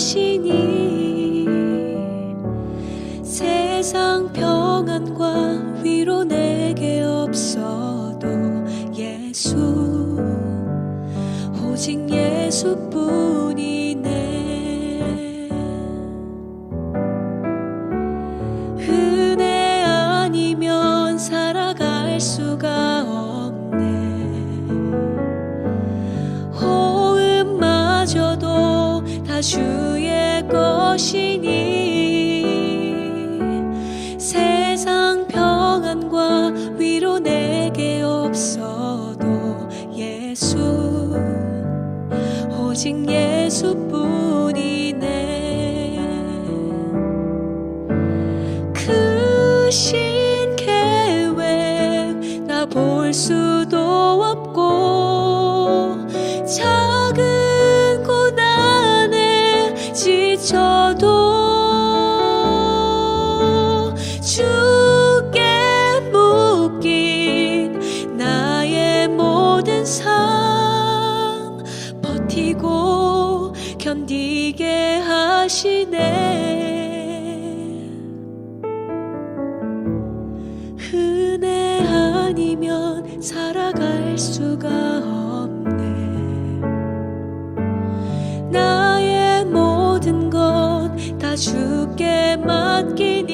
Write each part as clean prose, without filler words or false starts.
오시니 세상 평안과 위로 내게 없어도 예수, 오직 예수뿐이네. 은혜 아니면 살아갈 수가 없네. 호흡마저도 다 주의 것이니 세상 평안과 위로 내게 없어도 예수, 오직 예수뿐이네. 크신 계획 나 볼 수도 없고 작은 고난에 지쳐도 주께 묶인 나의 모든 삶 버티고 견디게 하시네. 은혜 아니면 살아갈 수가 없네. 나의 모든 것 다 주께 맡기니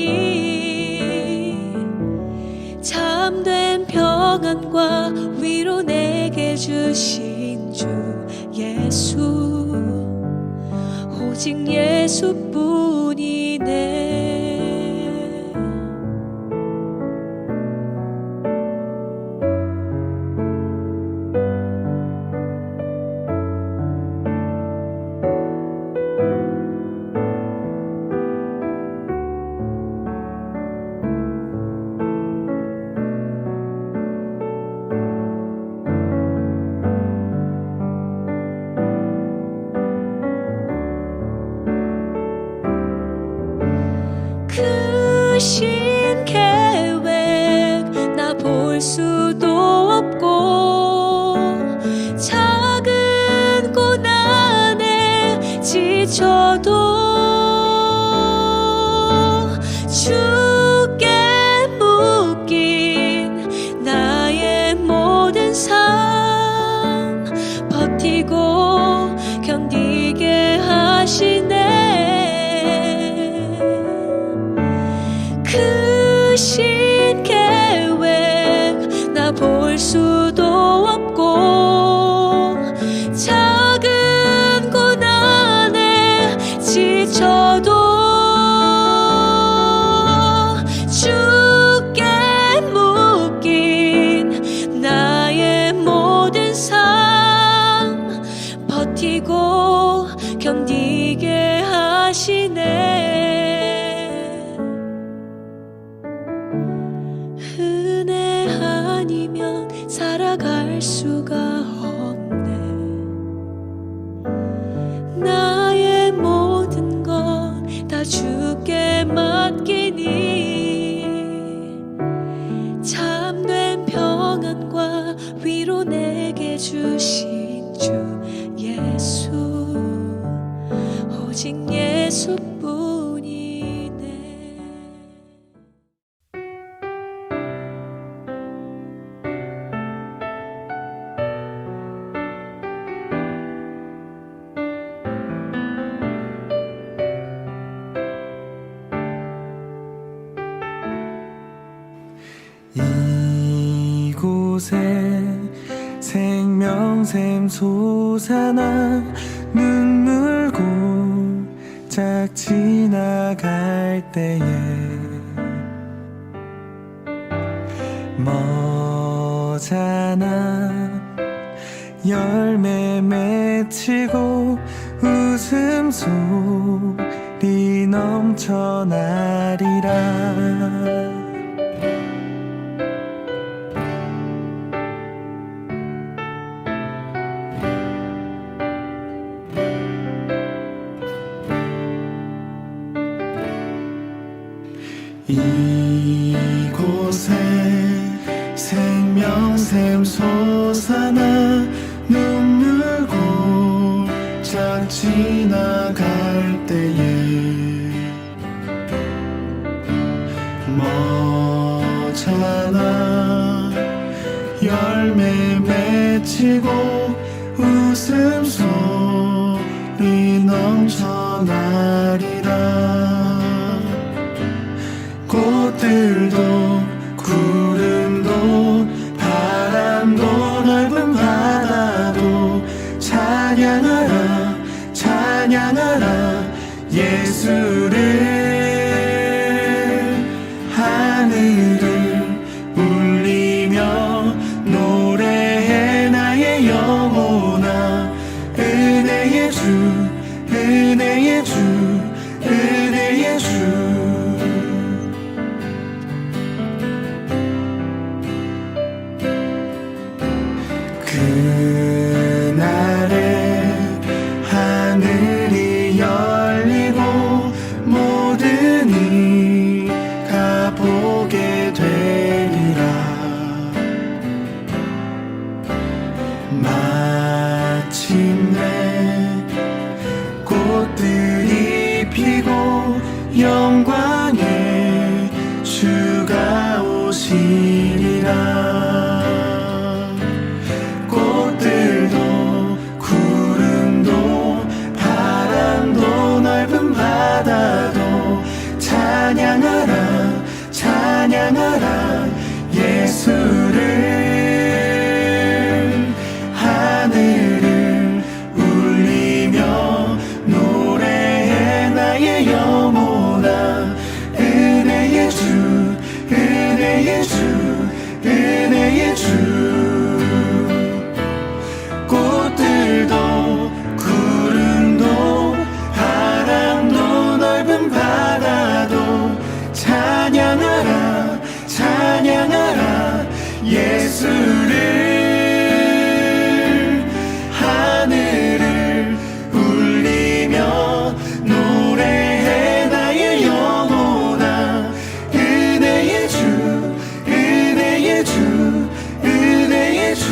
참된 평안과 위로 내게 주신 주 예수, 오직 예수뿐이네. 크신 계획 나 볼 수도 없고 작은 고난에 지쳐도 주께 묶인 나의 모든 삶 버티고 견디게 하시네. 크신 계획 나 볼 수도 없고 작은 고난에 지쳐도 주께 묶인 나의 모든 삶 버티고 견디게 하시네. 은혜 아니면 살아갈 수가 없네. 나의 모든 것 다 주께 맡기니 참된 평안과 위로 내게 주신 주 예수, 오직 예수뿐이네. 이곳에 생명샘 솟아나 눈물고 짝 지나갈 때에 머잖아 열매 맺히고 웃음소리 넘쳐나리라. 이곳에 생명샘 솟아나 눈물고 짝 지나갈 때에 머잖아 열매 맺히고 웃음소리 넘쳐나리라. 꽃들도 구름도 바람도 넓은 바다도 찬양하라 찬양하라 예수를. 하늘을 울리며 노래해 나의 영혼아. 은혜의 주 은혜의 주 은혜의 주. 그날에 하늘이 열리고 모든 이가 보게 되리라. 마침내 꽃들이 피고 영광의 주가 오시리라. 꽃들도 구름도 바람도 넓은 바다도 찬양하라 찬양하라 예수를. 하늘을 울리며 노래해 나의 영혼아. 은혜의 주 은혜의 주 은혜의 주. 꽃들도 구름도 바람도 넓은 바다도 찬양하라 찬양하라 예수를. 하늘을 울리며 노래해 나의 영혼아. 은혜의 주 은혜의 주 은혜의 주.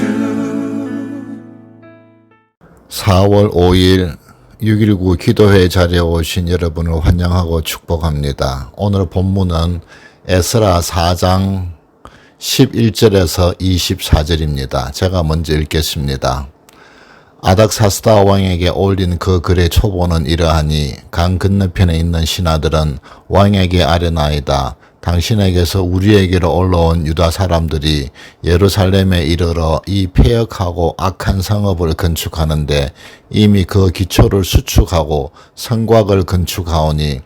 4월 5일 6.19 기도회 자리에 오신 여러분을 환영하고 축복합니다. 오늘 본문은 에스라 4장 11절에서 24절입니다. 제가 먼저 읽겠습니다. 아닥사스다 왕에게 올린 그 글의 초보는 이러하니 강 건너편에 있는 신하들은 왕에게 아뢰나이다. 당신에게서 우리에게로 올라온 유다 사람들이 예루살렘에 이르러 이 폐역하고 악한 성읍을 건축하는데 이미 그 기초를 수축하고 성곽을 건축하오니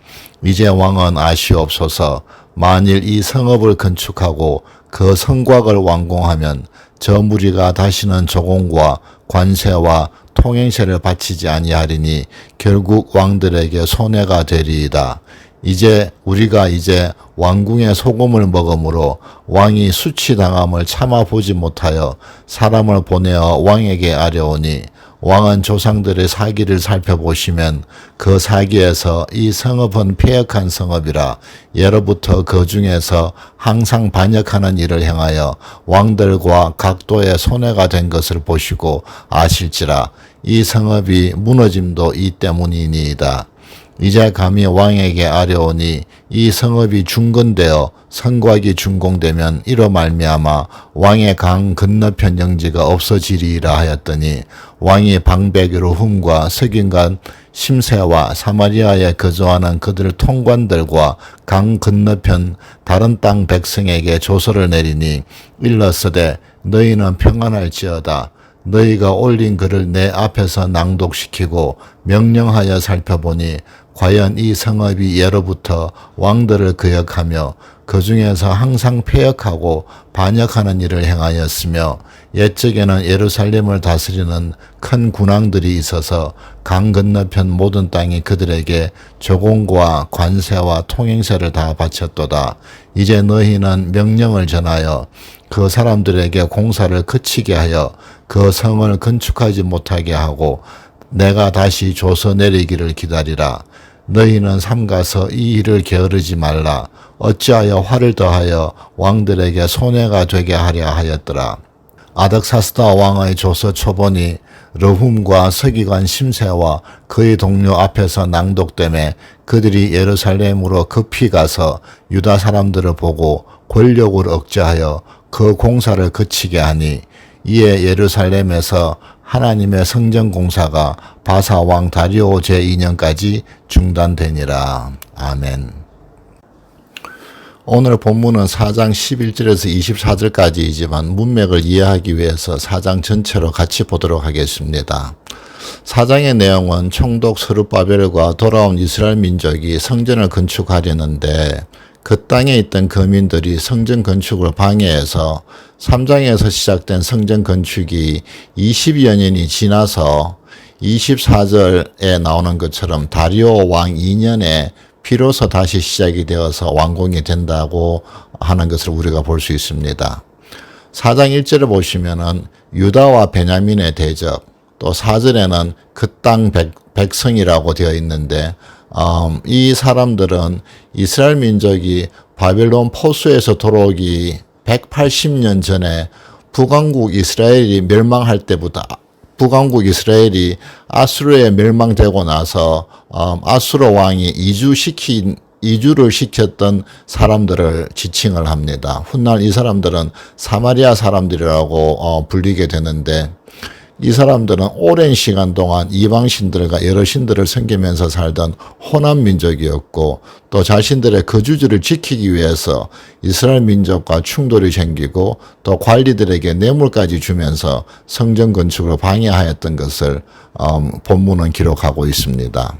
이제 왕은 아시옵소서. 만일 이 성읍을 건축하고 그 성곽을 완공하면 저 무리가 다시는 조공과 관세와 통행세를 바치지 아니하리니 결국 왕들에게 손해가 되리이다. 우리가 이제 왕궁의 소금을 먹음으로 왕이 수치당함을 참아보지 못하여 사람을 보내어 왕에게 아뢰오니 왕은 조상들의 사기를 살펴보시면 그 사기에서 이 성읍은 폐역한 성읍이라 예로부터 그 중에서 항상 반역하는 일을 행하여 왕들과 각도의 손해가 된 것을 보시고 아실지라 이 성읍이 무너짐도 이 때문이니이다. 이제 감히 왕에게 아뢰오니 이 성읍이 중건되어 성곽이 준공되면 이로 말미암아 왕의 강 건너편 영지가 없어지리라 하였더니 왕이 방백으로 훔과 석인간 심새와 사마리아에 거주하는 그들 통관들과 강 건너편 다른 땅 백성에게 조서를 내리니 일러스되 너희는 평안할지어다. 너희가 올린 글을 내 앞에서 낭독시키고 명령하여 살펴보니 과연 이 성읍이 예로부터 왕들을 거역하며 그 중에서 항상 폐역하고 반역하는 일을 행하였으며 옛적에는 예루살렘을 다스리는 큰 군왕들이 있어서 강 건너편 모든 땅이 그들에게 조공과 관세와 통행세를 다 바쳤도다. 이제 너희는 명령을 전하여 그 사람들에게 공사를 그치게 하여 그 성을 건축하지 못하게 하고 내가 다시 조서 내리기를 기다리라. 너희는 삼가서 이 일을 게으르지 말라. 어찌하여 화를 더하여 왕들에게 손해가 되게 하려 하였더라. 아닥사스다 왕의 조서 초본이 르훔과 서기관 심세와 그의 동료 앞에서 낭독되매 그들이 예루살렘으로 급히 가서 유다 사람들을 보고 권력을 억제하여 그 공사를 그치게 하니 이에 예루살렘에서 하나님의 성전 공사가 바사 왕 다리오 제2년까지 중단되니라. 아멘. 오늘 본문은 4장 11절에서 24절까지이지만 문맥을 이해하기 위해서 4장 전체로 같이 보도록 하겠습니다. 4장의 내용은 총독 스룹바벨과 돌아온 이스라엘 민족이 성전을 건축하려는데 그 땅에 있던 거민들이 성전 건축을 방해해서 3장에서 시작된 성전 건축이 20여 년이 지나서 24절에 나오는 것처럼 다리오 왕 2년에 비로소 다시 시작이 되어서 완공이 된다고 하는 것을 우리가 볼 수 있습니다. 4장 1절을 보시면은 유다와 베냐민의 대적, 또 4절에는 그 땅 백성이라고 되어 있는데 이 사람들은 이스라엘 민족이 바벨론 포수에서 돌아오기 180년 전에 북왕국 이스라엘이 멸망할 때부터 북왕국 이스라엘이 아수르에 멸망되고 나서 아수르 왕이 이주를 시켰던 사람들을 지칭을 합니다. 훗날 이 사람들은 사마리아 사람들이라고 불리게 되는데 이 사람들은 오랜 시간 동안 이방신들과 여러 신들을 섬기면서 살던 호남 민족이었고 또 자신들의 거주지를 지키기 위해서 이스라엘 민족과 충돌이 생기고 또 관리들에게 뇌물까지 주면서 성전 건축을 방해하였던 것을 본문은 기록하고 있습니다.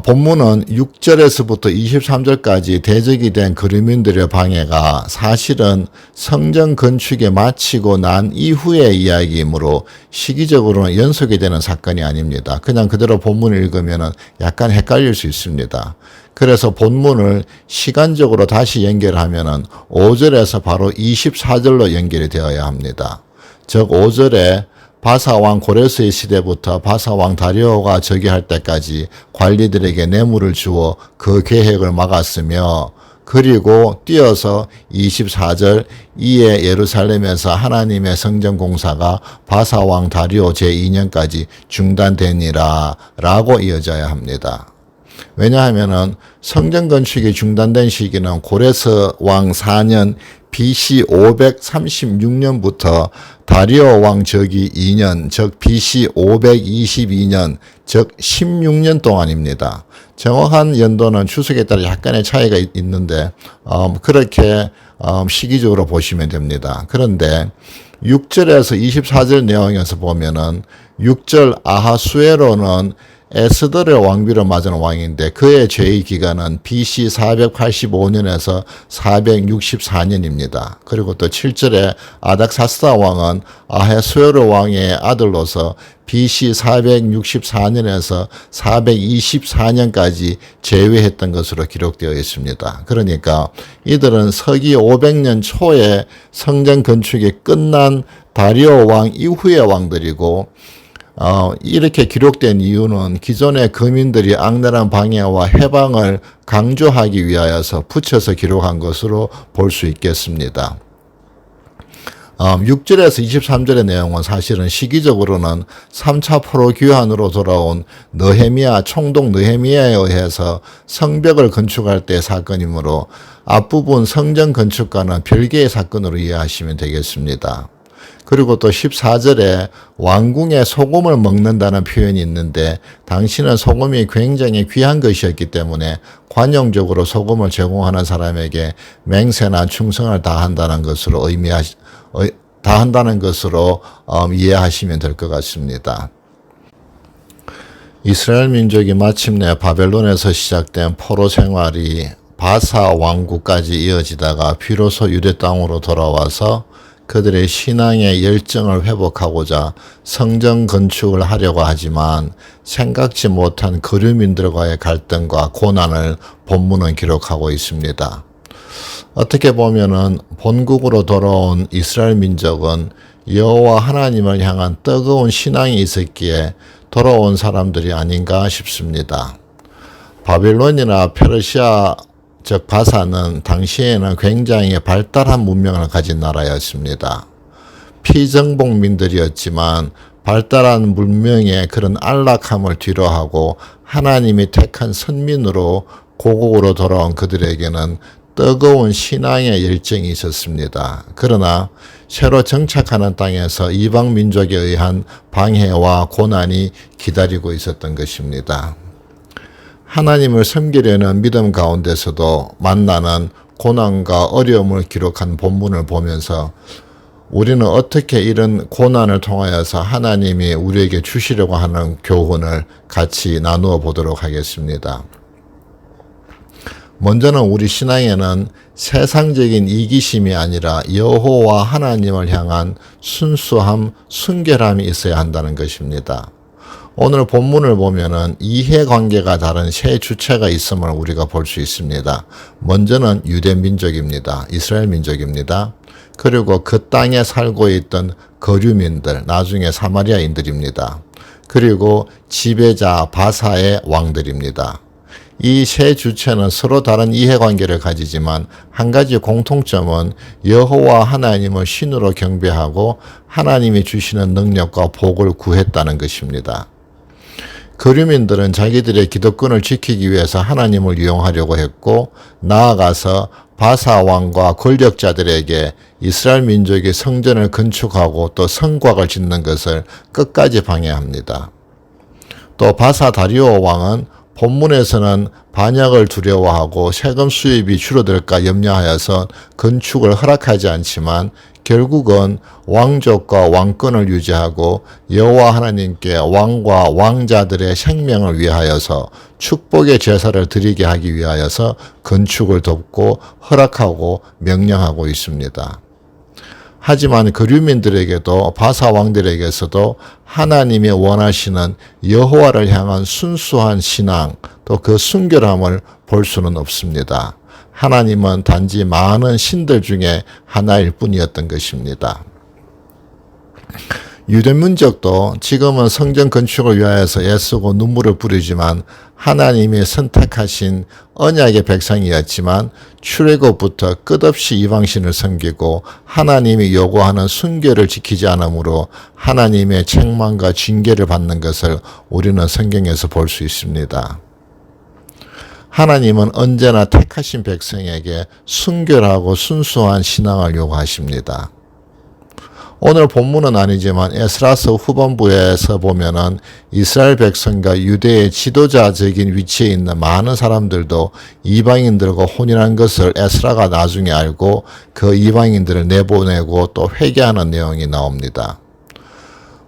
본문은 6절에서부터 23절까지 대적이 된 거류민들의 방해가 사실은 성전 건축에 마치고 난 이후의 이야기이므로 시기적으로는 연속이 되는 사건이 아닙니다. 그냥 그대로 본문을 읽으면 약간 헷갈릴 수 있습니다. 그래서 본문을 시간적으로 다시 연결하면 5절에서 바로 24절로 연결이 되어야 합니다. 즉 5절에 바사왕 고레스의 시대부터 바사왕 다리오가 즉위할 때까지 관리들에게 뇌물을 주어 그 계획을 막았으며 그리고 뛰어서 24절 이에 예루살렘에서 하나님의 성전 공사가 바사왕 다리오 제2년까지 중단되니라 라고 이어져야 합니다. 왜냐하면은 성전 건축이 중단된 시기는 고레스 왕 4년 BC 536년부터 다리오 왕 즉위 2년, 즉 BC 522년, 즉 16년 동안입니다. 정확한 연도는 추석에 따라 약간의 차이가 있는데 그렇게 시기적으로 보시면 됩니다. 그런데 6절에서 24절 내용에서 보면은 6절 아하수에로는 에스더를 왕비로 맞은 왕인데 그의 제위 기간은 BC 485년에서 464년입니다. 그리고 또 7절에 아닥사스다 왕은 아하수에로 왕의 아들로서 BC 464년에서 424년까지 제위했던 것으로 기록되어 있습니다. 그러니까 이들은 서기 500년 초에 성전 건축이 끝난 다리오 왕 이후의 왕들이고 이렇게 기록된 이유는 기존의 거민들이 악랄한 방해와 해방을 강조하기 위하여서 붙여서 기록한 것으로 볼 수 있겠습니다. 6절에서 23절의 내용은 사실은 시기적으로는 3차 포로 귀환으로 돌아온 느헤미야 총독 느헤미야에 의해서 성벽을 건축할 때의 사건이므로 앞부분 성전 건축과는 별개의 사건으로 이해하시면 되겠습니다. 그리고 또 14절에 왕궁에 소금을 먹는다는 표현이 있는데 당시는 소금이 굉장히 귀한 것이었기 때문에 관용적으로 소금을 제공하는 사람에게 맹세나 충성을 다한다는 것으로 다한다는 것으로 이해하시면 될 것 같습니다. 이스라엘 민족이 마침내 바벨론에서 시작된 포로 생활이 바사 왕국까지 이어지다가 비로소 유대 땅으로 돌아와서 그들의 신앙의 열정을 회복하고자 성전 건축을 하려고 하지만 생각지 못한 거류민들과의 갈등과 고난을 본문은 기록하고 있습니다. 어떻게 보면은 본국으로 돌아온 이스라엘 민족은 여호와 하나님을 향한 뜨거운 신앙이 있었기에 돌아온 사람들이 아닌가 싶습니다. 바빌론이나 페르시아 즉 바사는 당시에는 굉장히 발달한 문명을 가진 나라였습니다. 피정복민들이었지만 발달한 문명의 그런 안락함을 뒤로하고 하나님이 택한 선민으로 고국으로 돌아온 그들에게는 뜨거운 신앙의 열정이 있었습니다. 그러나 새로 정착하는 땅에서 이방 민족에 의한 방해와 고난이 기다리고 있었던 것입니다. 하나님을 섬기려는 믿음 가운데서도 만나는 고난과 어려움을 기록한 본문을 보면서 우리는 어떻게 이런 고난을 통하여서 하나님이 우리에게 주시려고 하는 교훈을 같이 나누어 보도록 하겠습니다. 먼저는 우리 신앙에는 세상적인 이기심이 아니라 여호와 하나님을 향한 순수함, 순결함이 있어야 한다는 것입니다. 오늘 본문을 보면은 이해관계가 다른 세 주체가 있음을 우리가 볼 수 있습니다. 먼저는 유대 민족입니다. 이스라엘 민족입니다. 그리고 그 땅에 살고 있던 거류민들, 나중에 사마리아인들입니다. 그리고 지배자 바사의 왕들입니다. 이 세 주체는 서로 다른 이해관계를 가지지만 한 가지 공통점은 여호와 하나님을 신으로 경배하고 하나님이 주시는 능력과 복을 구했다는 것입니다. 거류민들은 자기들의 기득권을 지키기 위해서 하나님을 이용하려고 했고 나아가서 바사 왕과 권력자들에게 이스라엘 민족이 성전을 건축하고 또 성곽을 짓는 것을 끝까지 방해합니다. 또 바사 다리오 왕은 본문에서는 반역을 두려워하고 세금 수입이 줄어들까 염려하여서 건축을 허락하지 않지만 결국은 왕족과 왕권을 유지하고 여호와 하나님께 왕과 왕자들의 생명을 위하여서 축복의 제사를 드리게 하기 위하여서 건축을 돕고 허락하고 명령하고 있습니다. 하지만 거류민들에게도 바사 왕들에게서도 하나님이 원하시는 여호와를 향한 순수한 신앙 또 그 순결함을 볼 수는 없습니다. 하나님은 단지 많은 신들 중에 하나일 뿐이었던 것입니다. 유대 민족도 지금은 성전 건축을 위하여서 애쓰고 눈물을 뿌리지만 하나님이 선택하신 언약의 백성이었지만 출애굽부터 끝없이 이방신을 섬기고 하나님이 요구하는 순결을 지키지 않으므로 하나님의 책망과 징계를 받는 것을 우리는 성경에서 볼 수 있습니다. 하나님은 언제나 택하신 백성에게 순결하고 순수한 신앙을 요구하십니다. 오늘 본문은 아니지만 에스라서 후반부에서 보면은 이스라엘 백성과 유대의 지도자적인 위치에 있는 많은 사람들도 이방인들과 혼인한 것을 에스라가 나중에 알고 그 이방인들을 내보내고 또 회개하는 내용이 나옵니다.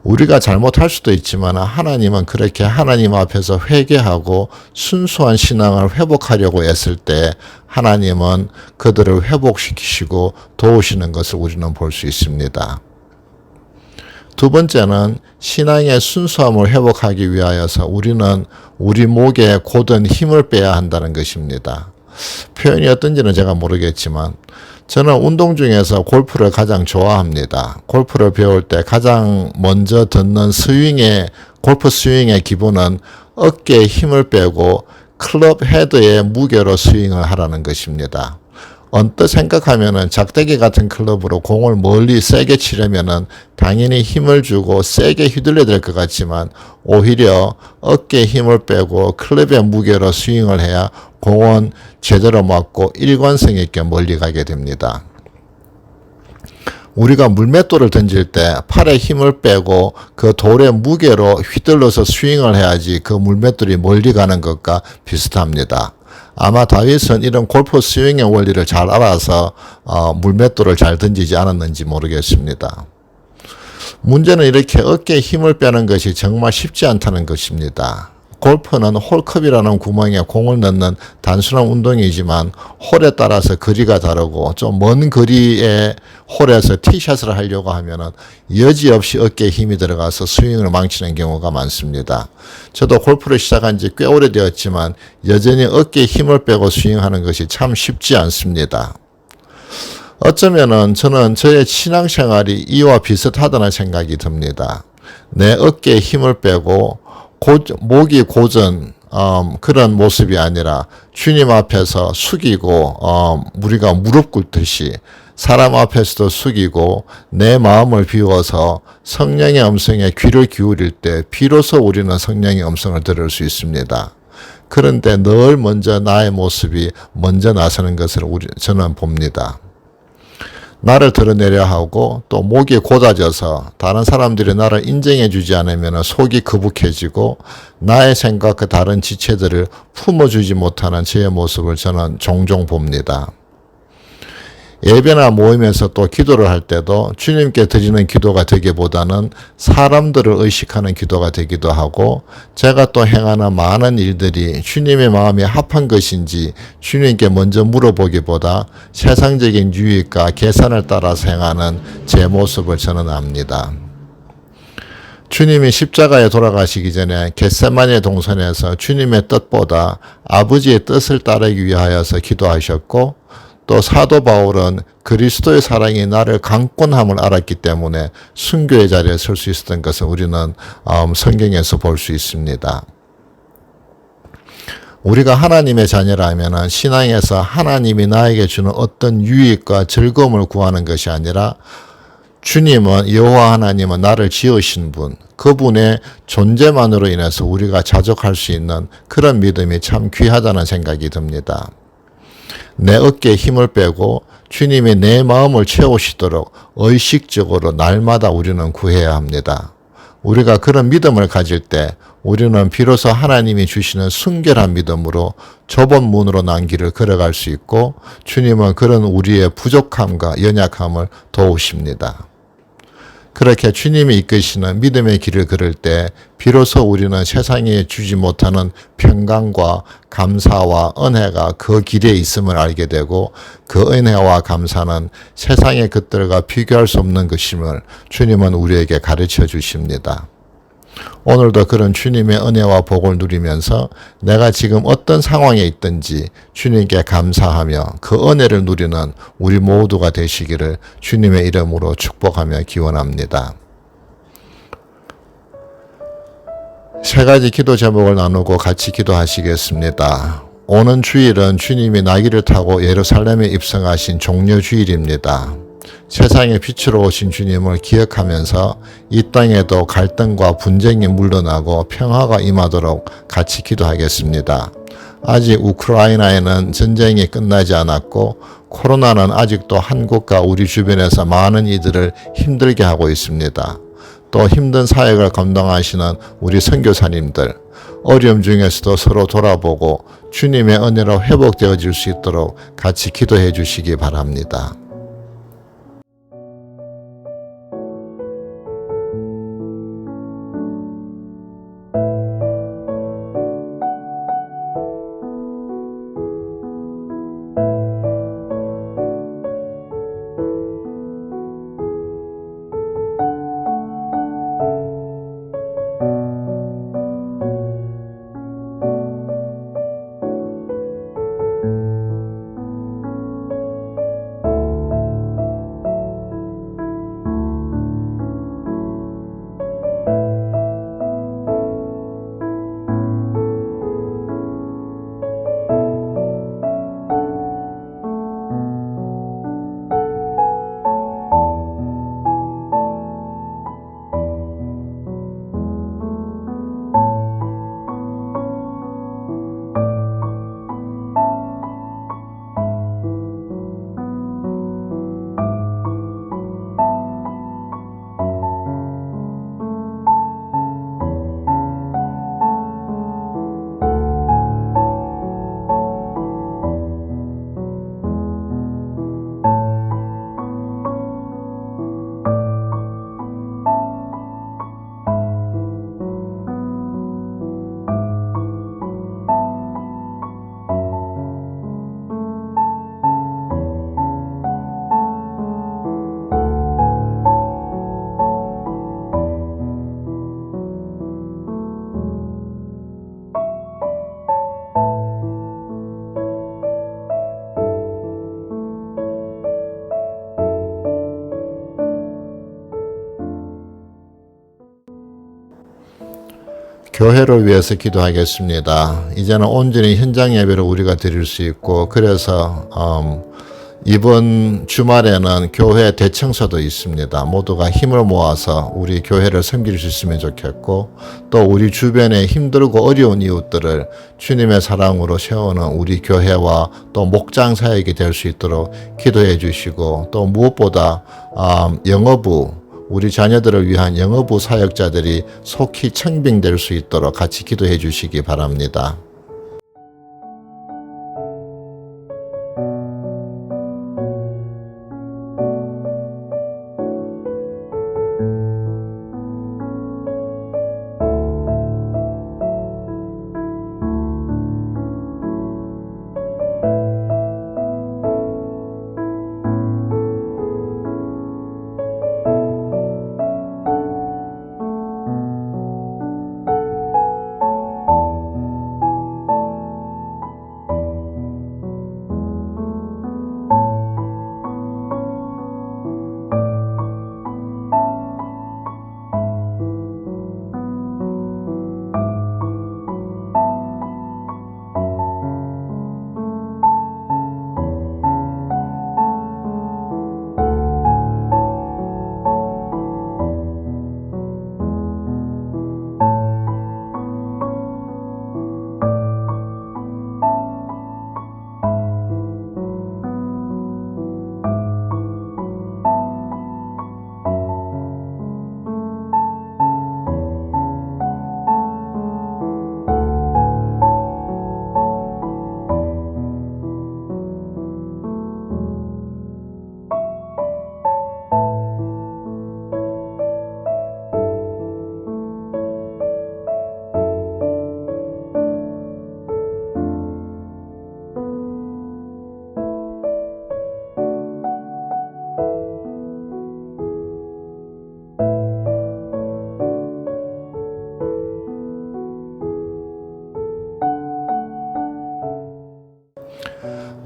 우리가 잘못할 수도 있지만 하나님은 그렇게 하나님 앞에서 회개하고 순수한 신앙을 회복하려고 애쓸 때 하나님은 그들을 회복시키시고 도우시는 것을 우리는 볼 수 있습니다. 두 번째는 신앙의 순수함을 회복하기 위하여서 우리는 우리 목에 곧은 힘을 빼야 한다는 것입니다. 표현이 어떤지는 제가 모르겠지만 저는 운동 중에서 골프를 가장 좋아합니다. 골프를 배울 때 가장 먼저 듣는 골프 스윙의 기본은 어깨에 힘을 빼고 클럽 헤드의 무게로 스윙을 하라는 것입니다. 언뜻 생각하면은 작대기 같은 클럽으로 공을 멀리 세게 치려면은 당연히 힘을 주고 세게 휘둘려야 될 것 같지만 오히려 어깨에 힘을 빼고 클럽의 무게로 스윙을 해야 공은 제대로 맞고 일관성 있게 멀리 가게 됩니다. 우리가 물맷돌을 던질 때 팔에 힘을 빼고 그 돌의 무게로 휘둘러서 스윙을 해야지 그 물맷돌이 멀리 가는 것과 비슷합니다. 아마 다윗은 이런 골프 스윙의 원리를 잘 알아서 물맷돌을 잘 던지지 않았는지 모르겠습니다. 문제는 이렇게 어깨에 힘을 빼는 것이 정말 쉽지 않다는 것입니다. 골프는 홀컵이라는 구멍에 공을 넣는 단순한 운동이지만 홀에 따라서 거리가 다르고 좀 먼 거리의 홀에서 티샷을 하려고 하면은 여지없이 어깨에 힘이 들어가서 스윙을 망치는 경우가 많습니다. 저도 골프를 시작한 지 꽤 오래되었지만 여전히 어깨에 힘을 빼고 스윙하는 것이 참 쉽지 않습니다. 어쩌면은 저는 저의 신앙생활이 이와 비슷하다는 생각이 듭니다. 내 어깨에 힘을 빼고 목이 고전, 그런 모습이 아니라 주님 앞에서 숙이고 우리가 무릎 꿇듯이 사람 앞에서도 숙이고 내 마음을 비워서 성령의 음성에 귀를 기울일 때 비로소 우리는 성령의 음성을 들을 수 있습니다. 그런데 늘 먼저 나의 모습이 먼저 나서는 것을 저는 봅니다. 나를 드러내려 하고 또 목이 곧아져서 다른 사람들이 나를 인정해 주지 않으면 속이 거북해지고 나의 생각과 다른 지체들을 품어주지 못하는 제 모습을 저는 종종 봅니다. 예배나 모임에서 또 기도를 할 때도 주님께 드리는 기도가 되기보다는 사람들을 의식하는 기도가 되기도 하고 제가 또 행하는 많은 일들이 주님의 마음에 합한 것인지 주님께 먼저 물어보기보다 세상적인 유익과 계산을 따라서 행하는 제 모습을 저는 압니다. 주님이 십자가에 돌아가시기 전에 겟세마네 동산에서 주님의 뜻보다 아버지의 뜻을 따르기 위하여서 기도하셨고 또 사도 바울은 그리스도의 사랑이 나를 강권함을 알았기 때문에 순교의 자리에 설 수 있었던 것을 우리는 성경에서 볼 수 있습니다. 우리가 하나님의 자녀라면 신앙에서 하나님이 나에게 주는 어떤 유익과 즐거움을 구하는 것이 아니라 주님은 여호와 하나님은 나를 지으신 분, 그분의 존재만으로 인해서 우리가 자족할 수 있는 그런 믿음이 참 귀하다는 생각이 듭니다. 내 어깨에 힘을 빼고 주님이 내 마음을 채우시도록 의식적으로 날마다 우리는 구해야 합니다. 우리가 그런 믿음을 가질 때 우리는 비로소 하나님이 주시는 순결한 믿음으로 좁은 문으로 난 길을 걸어갈 수 있고 주님은 그런 우리의 부족함과 연약함을 도우십니다. 그렇게 주님이 이끄시는 믿음의 길을 걸을 때 비로소 우리는 세상에 주지 못하는 평강과 감사와 은혜가 그 길에 있음을 알게 되고 그 은혜와 감사는 세상의 것들과 비교할 수 없는 것임을 주님은 우리에게 가르쳐 주십니다. 오늘도 그런 주님의 은혜와 복을 누리면서 내가 지금 어떤 상황에 있든지 주님께 감사하며 그 은혜를 누리는 우리 모두가 되시기를 주님의 이름으로 축복하며 기원합니다. 세 가지 기도 제목을 나누고 같이 기도하시겠습니다. 오는 주일은 주님이 나귀를 타고 예루살렘에 입성하신 종려주일입니다. 세상의 빛으로 오신 주님을 기억하면서 이 땅에도 갈등과 분쟁이 물러나고 평화가 임하도록 같이 기도하겠습니다. 아직 우크라이나에는 전쟁이 끝나지 않았고 코로나는 아직도 한국과 우리 주변에서 많은 이들을 힘들게 하고 있습니다. 또 힘든 사역을 감당하시는 우리 선교사님들, 어려움 중에서도 서로 돌아보고 주님의 은혜로 회복되어질 수 있도록 같이 기도해 주시기 바랍니다. 교회를 위해서 기도하겠습니다. 이제는 온전히 현장 예배를 우리가 드릴 수 있고, 그래서 이번 주말에는 교회 대청소도 있습니다. 모두가 힘을 모아서 우리 교회를 섬길 수 있으면 좋겠고, 또 우리 주변에 힘들고 어려운 이웃들을 주님의 사랑으로 세우는 우리 교회와 또 목장 사역이 될 수 있도록 기도해 주시고, 또 무엇보다 영어부, 우리 자녀들을 위한 영어부 사역자들이 속히 청빙될 수 있도록 같이 기도해 주시기 바랍니다.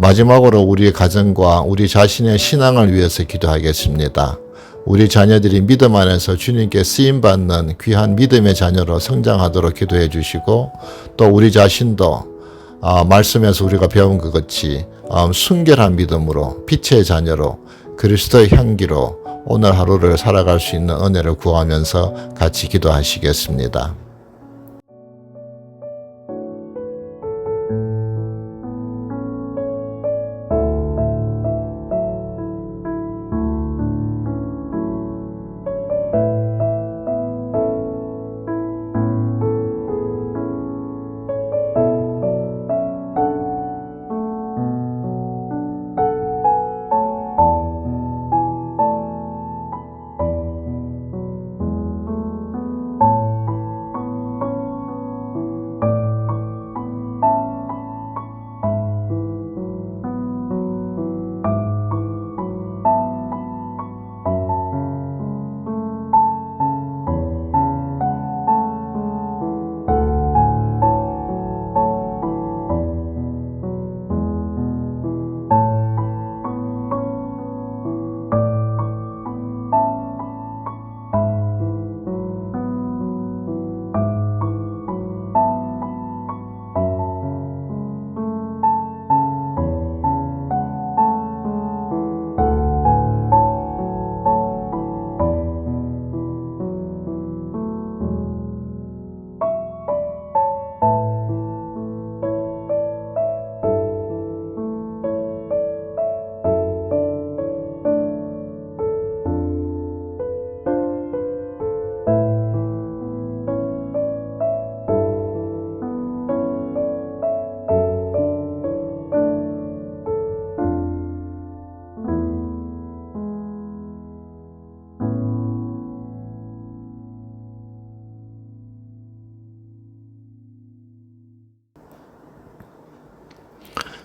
마지막으로 우리 가정과 우리 자신의 신앙을 위해서 기도하겠습니다. 우리 자녀들이 믿음 안에서 주님께 쓰임받는 귀한 믿음의 자녀로 성장하도록 기도해 주시고, 또 우리 자신도 말씀에서 우리가 배운 것 같이 순결한 믿음으로 빛의 자녀로 그리스도의 향기로 오늘 하루를 살아갈 수 있는 은혜를 구하면서 같이 기도하시겠습니다.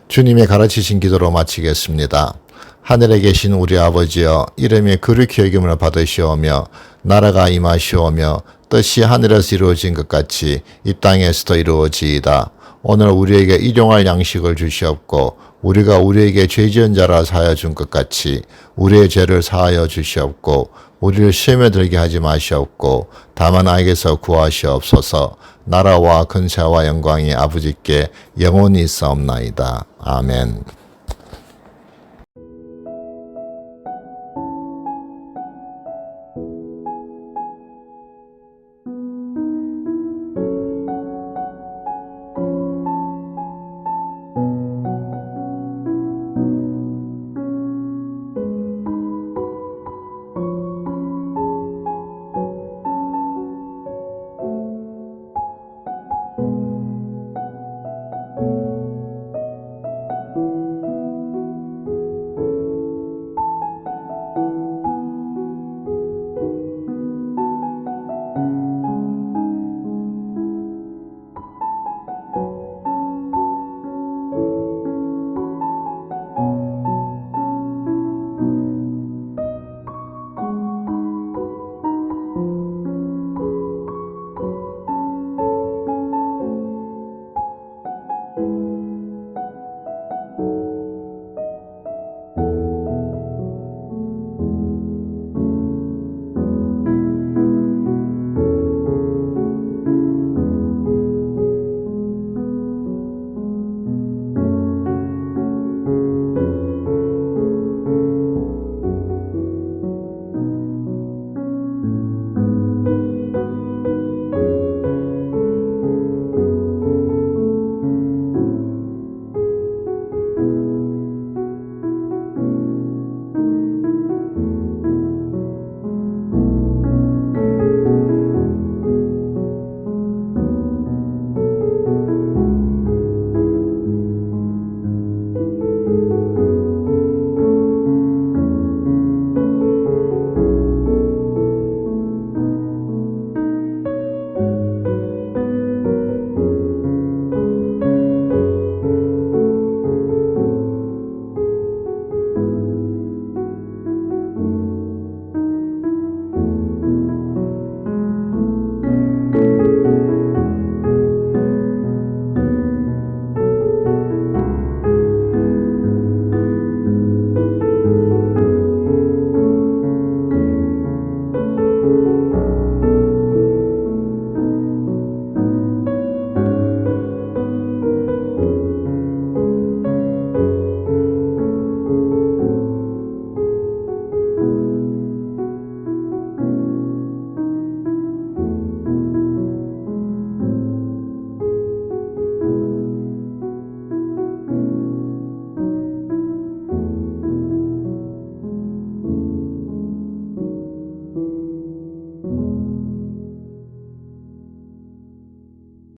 주님의 가르치신 기도로 마치겠습니다. 하늘에 계신 우리 아버지여, 이름이 거룩히 여김을 받으시오며 나라가 임하시오며 뜻이 하늘에서 이루어진 것 같이 이 땅에서도 이루어지이다. 오늘 우리에게 일용할 양식을 주시옵고 우리가 우리에게 죄 지은 자라 사하여 준 것 같이 우리의 죄를 사하여 주시옵고 우리를 시험에 들게 하지 마시옵고 다만 악에서 구하시옵소서. 나라와 근세와 영광이 아버지께 영원히 있사옵나이다. 아멘.